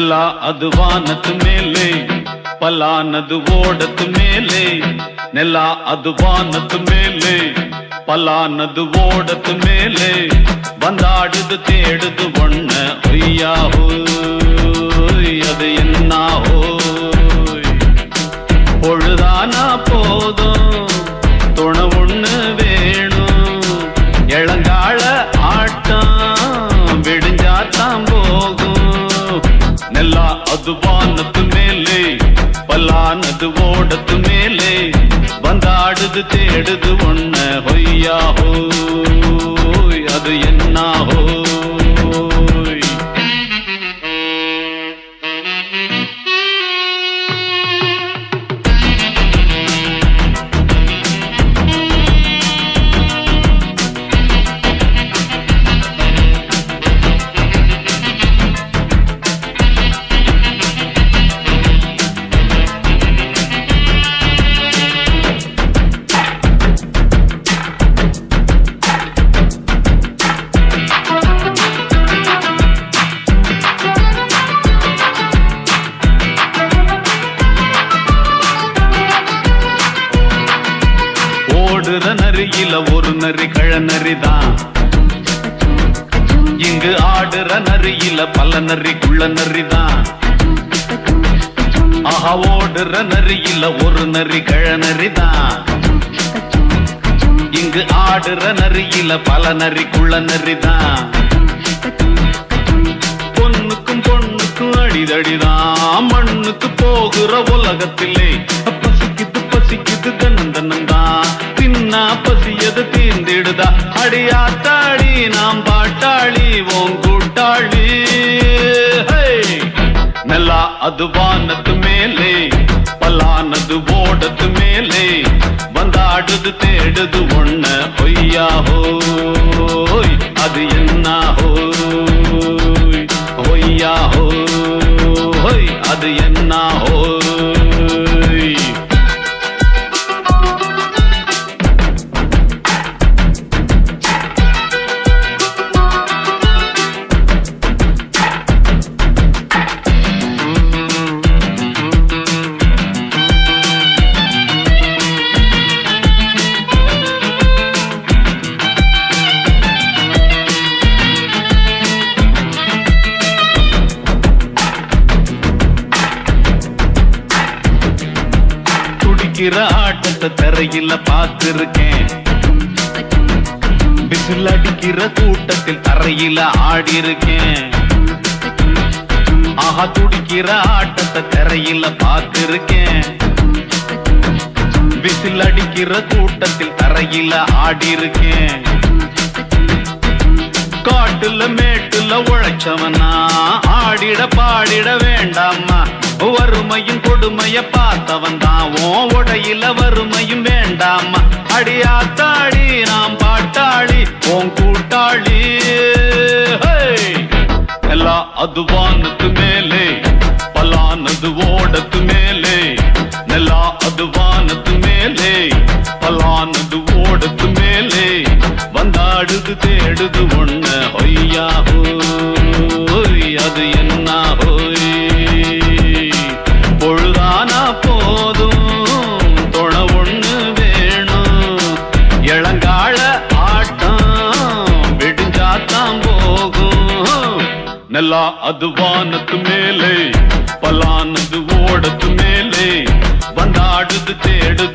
ನೆಲ ಅದು ವಾನದ ಮೇಲೆ, ಪಲಾನದು ಓಡದ ಮೇಲೆ. ನೆಲ ಅದು ವಾನದ ಮೇಲೆ, ಪಲಾನದು ಓಡದ ಮೇಲೆ. வந்தாடுது தேடுது ஒண்ண ஒய்யா ஹோய், அது என்ன ஹோய். பொழுதானா போதும் துணை ஒண்ணு வேணும். இளங்கால ஆட்டம் விடிஞ்சாத்தான் போகும். நெல்லா அது வானத்து மேலே, பல்லானது ஓடத்து மேலே. வந்தாடுது தேடுது ஒண்ண ஒய்யா ஹோய், அது என்ன ஹோய். ஓடுற நரியில ஒரு நரி கழநரிதான். இங்கு ஆடுற நரியில பல நரி குள்ள நரிதான். ஆஹா, ஓடுற நரியில ஒரு நரி கழநரிதான். இங்கு ஆடுற நரியில பல நரி குள்ள நரிதான். பொண்ணுக்கும் பொண்ணுக்கும் அடிதடிதான். மண்ணுக்கு போகிற உலகத்திலே பசிக்குது பசிக்குது தன்னந்தனந்தான். தின்னா பசியது தீர்ந்திடுதா. அடியாத்தாடி நாம் பாட்டாளி ஓம் கூட்டாளி. நெல்லா அது வானத்து மேலே, பல்லானது ஓடத்து மேலே. வந்தாடுது தேடுது ஒண்ண பொய்யா ஹோய், அது என்ன ஹோய். பொய்யா ஹோய், அது என்ன ஹோய். ஆட்டத்தை தரையில பார்த்திருக்கேன். விசில் அடிக்கிற கூட்டத்தில் தரையில ஆடி இருக்கேன். ஆஹா, துடிக்கிற ஆட்டத்தை தரையில பார்த்திருக்கேன். விசில் அடிக்கிற கூட்டத்தில் தரையில ஆடி இருக்கேன். காட்டுல மேட்டுல உழைச்சவனா ஆடிட பாடிட வேண்டாமா. வறுமையும் கொடுமைய பார்த்தவன் தான் உடையில வறுமையும் வேண்டாமா. அடியாத்தாடி நாம் பாட்டாளி ஓம் கூட்டாளி. எல்லா அது வானத்து மேலே, பல்லானது ஓடத்து மேலே. நெல்லா அது வானத்து மேலே, பல்லானது ஓடத்து மேலே. வந்தாடுது தேடுது ஒண்ண ஒய்யா ஹோய், அது என்ன ஹோய். பொழுதானா போதும் தொண ஒண்ணு வேணும். இளங்கால ஆட்டம் விடிஞ்சாத்தான் போகும். நெல்லா அது வானத்து மேலே, பல்லானது ஓடத்து மேலே. வந்தாடுது தேடுது